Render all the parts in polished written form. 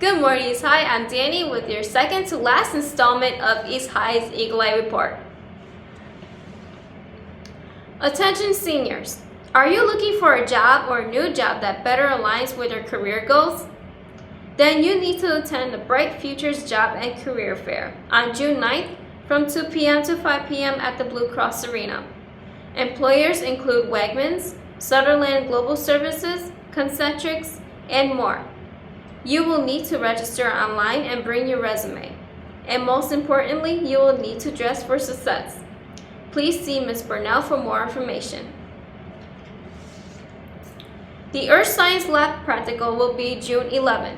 Good morning, East High. I'm Dani with your second to last installment of East High's Eagle Eye Report. Attention seniors, are you looking for a job or a new job that better aligns with your career goals? Then you need to attend the Bright Futures Job and Career Fair on June 9th from 2 p.m. to 5 p.m. at the Blue Cross Arena. Employers include Wegmans, Sutherland Global Services, Concentrics, and more. You will need to register online and bring your resume. And most importantly, you will need to dress for success. Please see Ms. Burnell for more information. The Earth Science Lab Practical will be June 11th.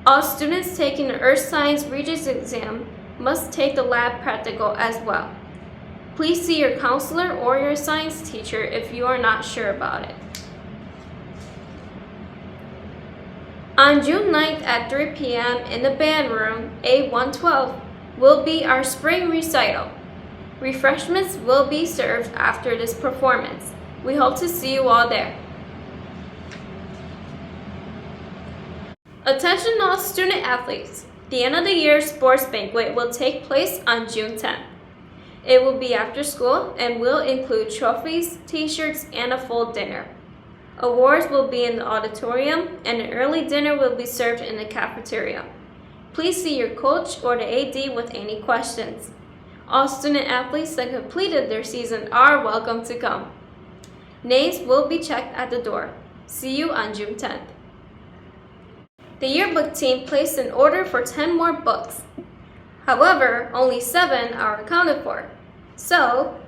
All students taking the Earth Science Regents exam must take the lab practical as well. Please see your counselor or your science teacher if you are not sure about it. On June 9th at 3 p.m. in the band room A112 will be our spring recital. Refreshments will be served after this performance. We hope to see you all there. Attention all student athletes. The end of the year sports banquet will take place on June 10th. It will be after school and will include trophies, t-shirts, and a full dinner. Awards will be in the auditorium and an early dinner will be served in the cafeteria. Please see your coach or the AD with any questions. All student athletes that completed their season are welcome to come. Names will be checked at the door. See you on June 10th. The yearbook team placed an order for 10 more books. However, only 7 are accounted for. So,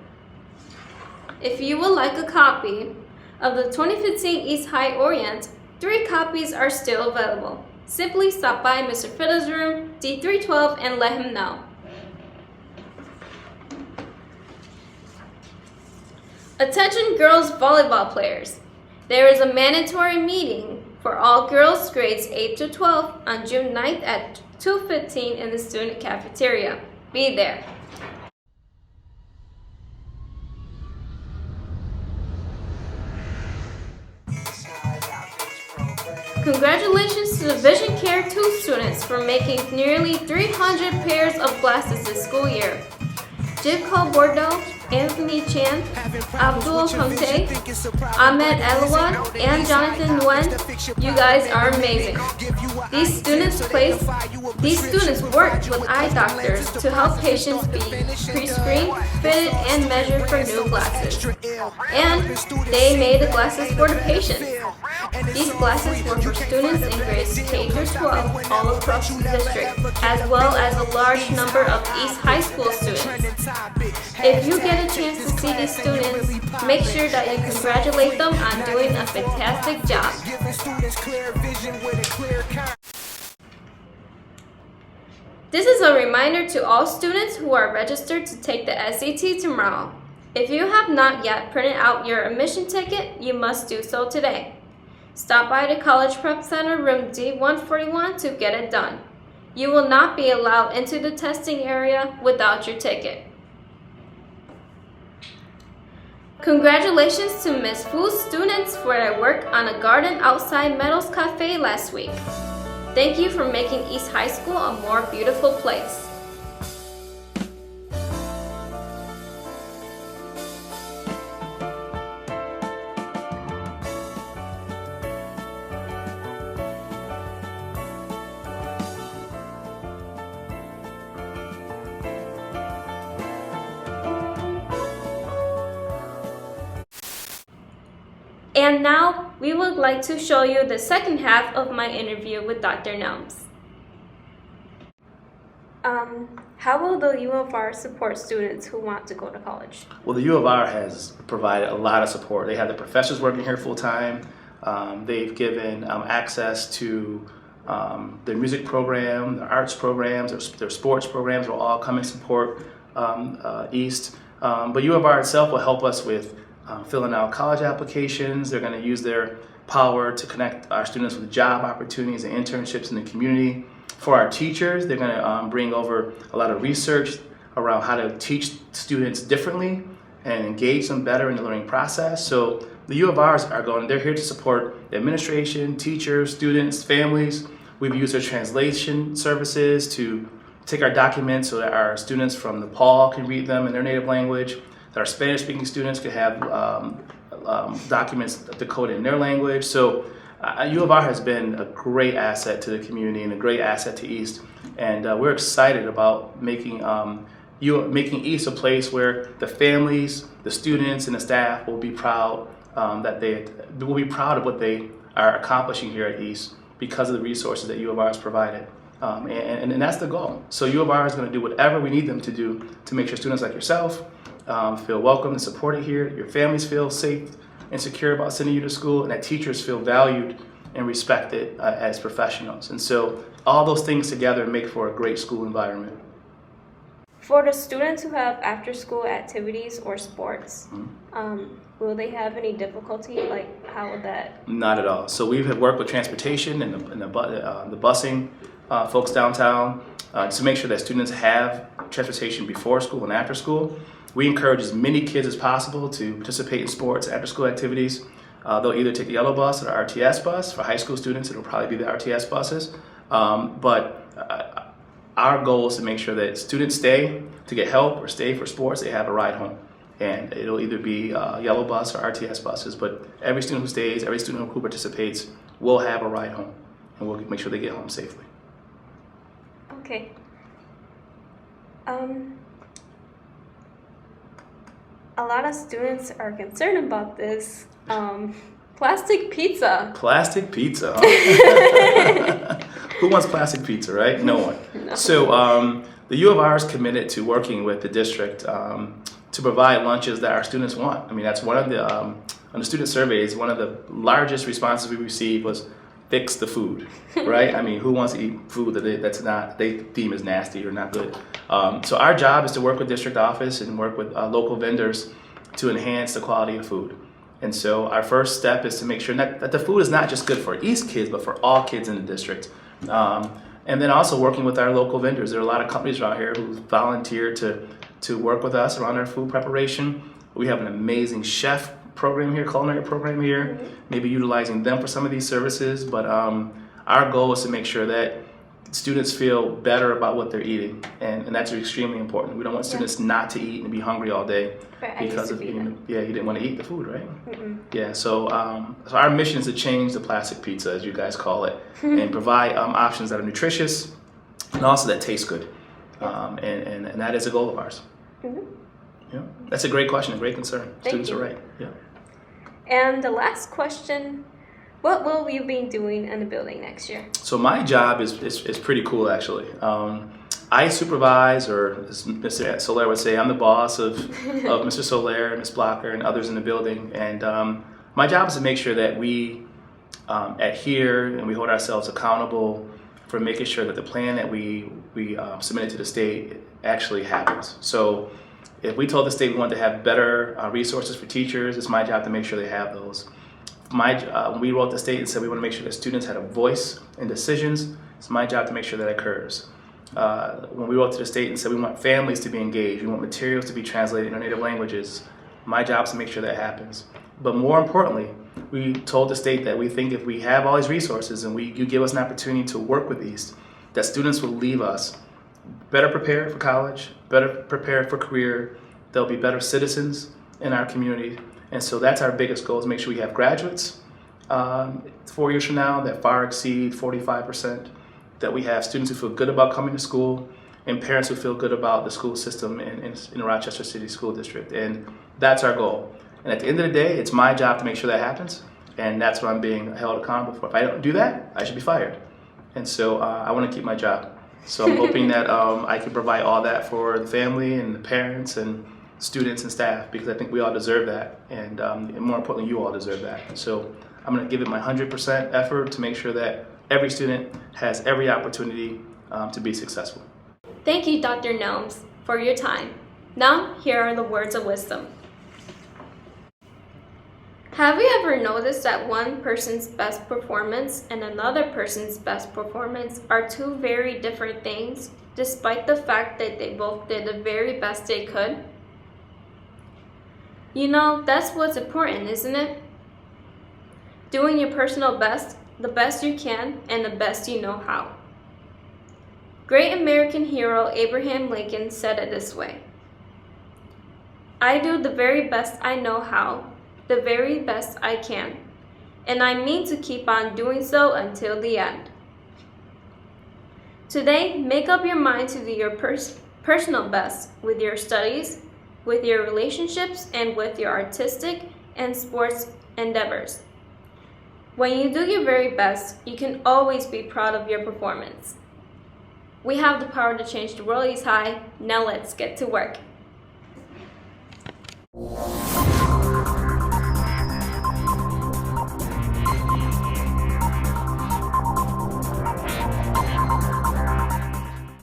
if you would like a copy of the 2015 East High Orient, 3 copies are still available. Simply stop by Mr. Fitta's room, D312, and let him know. Attention girls volleyball players. There is a mandatory meeting for all girls grades 8 to 12 on June 9th at 2:15 in the student cafeteria. Be there. Congratulations to the Vision Care 2 students for making nearly 300 pairs of glasses this school year. Jibko Bordeaux, Anthony Chan, Abdul Conte, Ahmed Alawad, and Jonathan Nguyen, you guys are amazing. These students worked with eye doctors to help patients be pre-screened, fitted, and measured for new glasses. And they made the glasses for the patients. These glasses were for students in grades K through 12 all across the district, as well as a large number of East High School students. If you get a chance to see these students, make sure that you congratulate them on doing a fantastic job. This is a reminder to all students who are registered to take the SAT tomorrow. If you have not yet printed out your admission ticket, you must do so today. Stop by the College Prep Center room D141 to get it done. You will not be allowed into the testing area without your ticket. Congratulations to Ms. Fu's students for their work on a garden outside Meadows Cafe last week. Thank you for making East High School a more beautiful place. And now, we would like to show you the second half of my interview with Dr. Nelms. How will the U of R support students who want to go to college? Well, the U of R has provided a lot of support. They have the professors working here full time. They've given access to their music program, their arts programs, their sports programs will all come and support East. But U of R itself will help us with filling out college applications. They're going to use their power to connect our students with job opportunities and internships in the community. For our teachers, they're going to bring over a lot of research around how to teach students differently and engage them better in the learning process. So the U of R's they're here to support the administration, teachers, students, families We've used their translation services to take our documents so that our students from Nepal can read them in their native language, that our Spanish-speaking students could have documents decoded in their language. So U of R has been a great asset to the community and a great asset to East, and we're excited about making East a place where the families, the students, and the staff will be proud of what they are accomplishing here at East because of the resources that U of R has provided. And that's the goal. So U of R is going to do whatever we need them to do to make sure students like yourself feel welcome and supported here, your families feel safe and secure about sending you to school, and that teachers feel valued and respected as professionals. And so all those things together make for a great school environment. For the students who have after-school activities or sports, will they have any difficulty? Like, how would that? Not at all. So we have worked with transportation and the busing folks downtown to make sure that students have transportation before school and after school. We encourage as many kids as possible to participate in sports, after-school activities. They'll either take the yellow bus or the RTS bus. For high school students, it'll probably be the RTS buses. But our goal is to make sure that students stay to get help or stay for sports, they have a ride home. And it'll either be yellow bus or RTS buses, but every student who stays, every student who participates will have a ride home, and we'll make sure they get home safely. Okay. A lot of students are concerned about this. Plastic pizza. Plastic pizza. Huh? Who wants plastic pizza, right? No one. No. So the U of R is committed to working with the district to provide lunches that our students want. I mean, that's one of the, on the student surveys, one of the largest responses we received was fix the food, right? I mean, who wants to eat food that they deem as nasty or not good? So our job is to work with district office and work with local vendors to enhance the quality of food. And so our first step is to make sure that the food is not just good for East kids, but for all kids in the district. And then also working with our local vendors. There are a lot of companies around here who volunteer to work with us around our food preparation. We have an amazing chef program here, culinary program here, maybe utilizing them for some of these services. But our goal is to make sure that students feel better about what they're eating, and that's extremely important. We don't want students not to eat and be hungry all day because of you didn't want to eat the food, right? Yeah. So our mission is to change the plastic pizza, as you guys call it, and provide options that are nutritious and also that taste good, and that is a goal of ours. Yeah, that's a great question, a great concern. Students are right. Yeah. And the last question. What will you be doing in the building next year? So my job is pretty cool, actually. I supervise, or as Mr. Soler would say, I'm the boss of Mr. Soler, Ms. Blocker, and others in the building. And my job is to make sure that we adhere and we hold ourselves accountable for making sure that the plan that we submitted to the state actually happens. So if we told the state we wanted to have better resources for teachers, it's my job to make sure they have those. When we wrote the state and said we want to make sure that students had a voice in decisions, it's my job to make sure that occurs. When we wrote to the state and said we want families to be engaged, we want materials to be translated in their native languages, my job is to make sure that happens. But more importantly, we told the state that we think if we have all these resources and you give us an opportunity to work with these, that students will leave us better prepared for college, better prepared for career, they'll be better citizens in our community. And so that's our biggest goal, is make sure we have graduates 4 years from now that far exceed 45%, that we have students who feel good about coming to school, and parents who feel good about the school system in the Rochester City School District. And that's our goal. And at the end of the day, it's my job to make sure that happens, and that's what I'm being held accountable for. If I don't do that, I should be fired. And so I want to keep my job. So I'm hoping that I can provide all that for the family and the parents and students and staff, because I think we all deserve that, and more importantly, you all deserve that. So I'm going to give it my 100% effort to make sure that every student has every opportunity to be successful. Thank you, Dr. Gnomes, for your time. Now, here are the words of wisdom. Have you ever noticed that one person's best performance and another person's best performance are two very different things, despite the fact that they both did the very best they could? You know, that's what's important, isn't it? Doing your personal best the best you can, and the best you know how. Great American hero Abraham Lincoln said it this way: I do the very best I know how, the very best I can, and I mean to keep on doing so until the end. Today, make up your mind to do your personal best with your studies, with your relationships, and with your artistic and sports endeavors. When you do your very best, you can always be proud of your performance. We have the power to change the world, East High. Now let's get to work.